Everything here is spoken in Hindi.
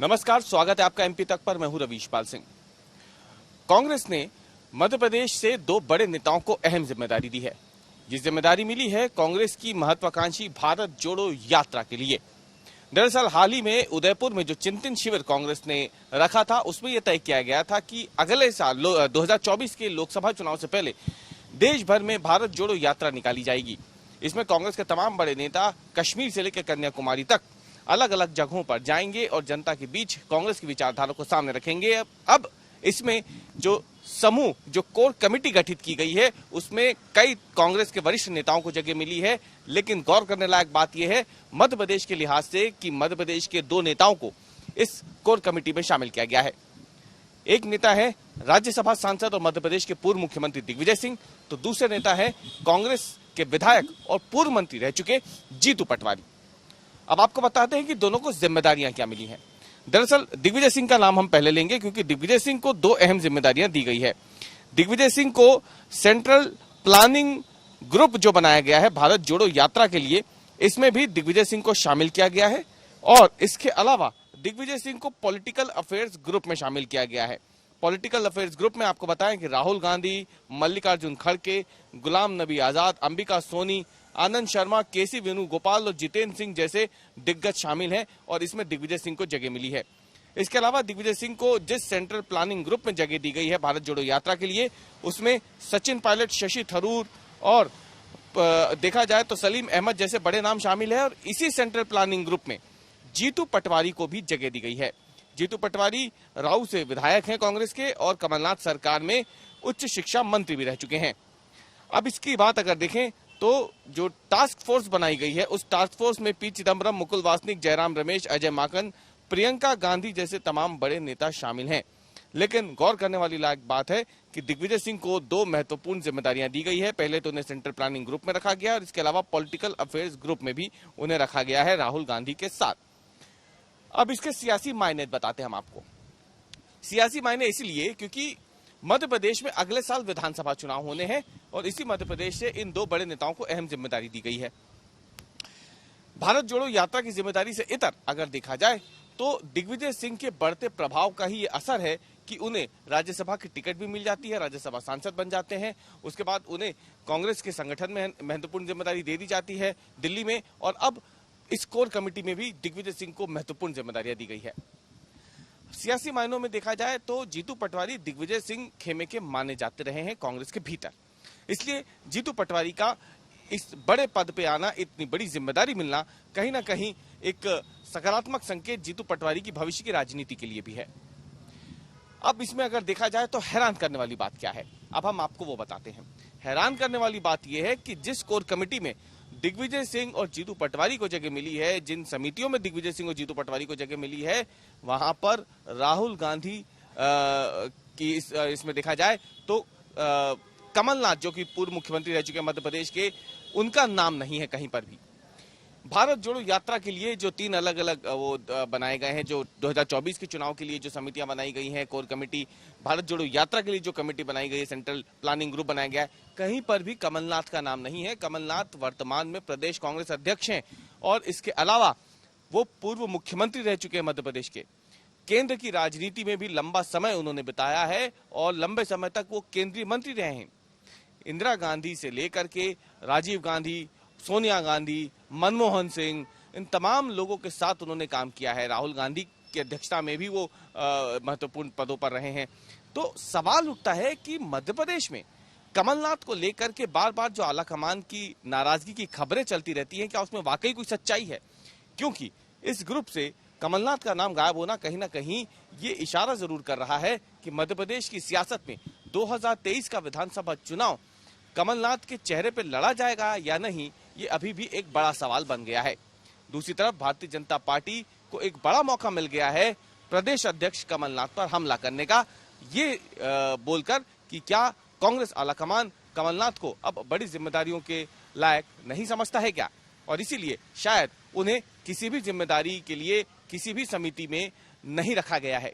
नमस्कार, स्वागत है आपका एमपी तक पर। मैं हूं रवीश पाल सिंह। कांग्रेस ने मध्य प्रदेश से दो बड़े नेताओं को अहम जिम्मेदारी दी है। ये जिम्मेदारी मिली है कांग्रेस की महत्वाकांक्षी भारत जोड़ो यात्रा के लिए। दरअसल हाल ही में उदयपुर में जो चिंतन शिविर कांग्रेस ने रखा था, उसमें यह तय किया गया था कि अगले साल 2024 के लोकसभा चुनाव से पहले देश भर में भारत जोड़ो यात्रा निकाली जाएगी। इसमें कांग्रेस के तमाम बड़े नेता कश्मीर से लेकर कन्याकुमारी तक अलग अलग जगहों पर जाएंगे और जनता के बीच कांग्रेस की विचारधारा को सामने रखेंगे। अब इसमें जो समूह, जो कोर कमेटी गठित की गई है, उसमें कई कांग्रेस के वरिष्ठ नेताओं को जगह मिली है। लेकिन गौर करने लायक बात यह है मध्य प्रदेश के लिहाज से कि मध्य प्रदेश के दो नेताओं को इस कोर कमेटी में शामिल किया गया है। एक नेता है राज्यसभा सांसद और मध्य प्रदेश के पूर्व मुख्यमंत्री दिग्विजय सिंह, तो दूसरे नेता है कांग्रेस के विधायक और पूर्व मंत्री रह चुके जीतू पटवारी। अब आपको बताते हैं कि दोनों को जिम्मेदारियां क्या मिली हैं। दरअसल दिग्विजय सिंह का नाम हम पहले लेंगे, क्योंकि दिग्विजय सिंह को दो अहम जिम्मेदारियां दी गई है। दिग्विजय सिंह को सेंट्रल प्लानिंग ग्रुप जो बनाया गया है भारत जोड़ो यात्रा के लिए, इसमें भी दिग्विजय सिंह को शामिल किया गया है। और इसके अलावा दिग्विजय सिंह को पॉलिटिकल अफेयर्स ग्रुप में शामिल किया गया है। पॉलिटिकल अफेयर्स ग्रुप में आपको बताएं कि राहुल गांधी, मल्लिकार्जुन खड़गे, गुलाम नबी आजाद, अंबिका सोनी, आनंद शर्मा, केसी वेणुगोपाल और जितेंद्र सिंह जैसे दिग्गज शामिल हैं और इसमें दिग्विजय सिंह को जगह मिली है। इसके अलावा दिग्विजय सिंह को जिस सेंट्रल प्लानिंग ग्रुप में जगह दी गई है भारत जोड़ो यात्रा के लिए, उसमें सचिन पायलट, शशि थरूर और देखा जाए तो सलीम अहमद जैसे बड़े नाम शामिल है। और इसी सेंट्रल प्लानिंग ग्रुप में जीतू पटवारी को भी जगह दी गई है। जीतू पटवारी राऊ से विधायक हैं कांग्रेस के और कमलनाथ सरकार में उच्च शिक्षा मंत्री भी रह चुके हैं। अब इसकी बात अगर देखें तो जो टास्क फोर्स बनाई गई है, उस टास्क फोर्स में पी चिदम्बरम, मुकुल वासनिक, जयराम रमेश, अजय माकन, प्रियंका गांधी जैसे तमाम बड़े नेता शामिल हैं। लेकिन गौर करने वाली लायक बात है कि दिग्विजय सिंह को दो महत्वपूर्ण जिम्मेदारियां दी गई है। पहले तो उन्हें सेंट्रल प्लानिंग ग्रुप में रखा गया और इसके अलावा पॉलिटिकल अफेयर्स ग्रुप में भी उन्हें रखा गया है राहुल गांधी के साथ। अब इसके सियासी मायने बताते हैं हम आपको। सियासी मायने इसलिए क्योंकि मध्य प्रदेश में अगले साल विधानसभा चुनाव होने हैं और इसी मध्य प्रदेश से इन दो बड़े नेताओं को अहम जिम्मेदारी दी गई है। भारत जोड़ो यात्रा की जिम्मेदारी से इतर अगर देखा जाए तो दिग्विजय सिंह के बढ़ते प्रभाव का ही ये असर है कि उन्हें राज्यसभा की टिकट भी मिल जाती है, राज्यसभा सांसद बन जाते हैं। उसके बाद उन्हें कांग्रेस के संगठन में महत्वपूर्ण जिम्मेदारी दे दी जाती है दिल्ली में, और अब इस कोर कमेटी में भी दिग्विजय सिंह को महत्वपूर्ण जिम्मेदारियां दी गई है। सियासी मायनों में देखा जाए तो जीतू पटवारी दिग्विजय सिंह खेमे के माने जाते रहे हैं कांग्रेस के भीतर। इसलिए जीतू पटवारी का इस बड़े पद पे आना, इतनी बड़ी जिम्मेदारी मिलना कहीं ना कहीं एक सकारात्मक संकेत जीतू पटवारी की भविष्य की राजनीति के लिए भी है। अब इसमें अगर देखा जाए तो हैरान करने वाली बात क्या है, अब हम आपको वो बताते हैं। हैरान करने वाली बात यह है कि जिस कोर कमेटी में दिग्विजय सिंह और जीतू पटवारी को जगह मिली है, जिन समितियों में दिग्विजय सिंह और जीतू पटवारी को जगह मिली है, वहां पर राहुल गांधी की इसमें देखा जाए तो कमलनाथ, जो कि पूर्व मुख्यमंत्री रह चुके हैं मध्य प्रदेश के, उनका नाम नहीं है कहीं पर भी। भारत जोड़ो यात्रा के लिए जो तीन अलग अलग वो बनाए गए हैं, जो 2024 के चुनाव के लिए जो समितियां बनाई गई हैं, कोर कमेटी, भारत जोड़ो यात्रा के लिए जो कमेटी बनाई गई है, सेंट्रल प्लानिंग ग्रुप बनाया गया है, कहीं पर भी कमलनाथ का नाम नहीं है। कमलनाथ वर्तमान में प्रदेश कांग्रेस अध्यक्ष हैं और इसके अलावा वो पूर्व मुख्यमंत्री रह चुके हैं मध्य प्रदेश के। केंद्र की राजनीति में भी लंबा समय उन्होंने बिताया है और लंबे समय तक वो केंद्रीय मंत्री रहे हैं। इंदिरा गांधी से लेकर के राजीव गांधी, सोनिया गांधी, मनमोहन सिंह, इन तमाम लोगों के साथ उन्होंने काम किया है। राहुल गांधी की अध्यक्षता में भी वो महत्वपूर्ण पदों पर रहे हैं। तो सवाल उठता है कि मध्य प्रदेश में कमलनाथ को लेकर के बार बार जो आलाकमान की नाराजगी की खबरें चलती रहती हैं, क्या उसमें वाकई कोई सच्चाई है? क्योंकि इस ग्रुप से कमलनाथ का नाम गायब होना कहीं ना कहीं ये इशारा जरूर कर रहा है कि मध्य प्रदेश की सियासत में 2023 का विधानसभा चुनाव कमलनाथ के चेहरे पर लड़ा जाएगा या नहीं, ये अभी भी एक बड़ा सवाल बन गया है। दूसरी तरफ भारतीय जनता पार्टी को एक बड़ा मौका मिल गया है प्रदेश अध्यक्ष कमलनाथ पर हमला करने का, ये बोलकर कि क्या कांग्रेस आलाकमान कमलनाथ को अब बड़ी जिम्मेदारियों के लायक नहीं समझता है क्या, और इसीलिए शायद उन्हें किसी भी जिम्मेदारी के लिए किसी भी समिति में नहीं रखा गया है।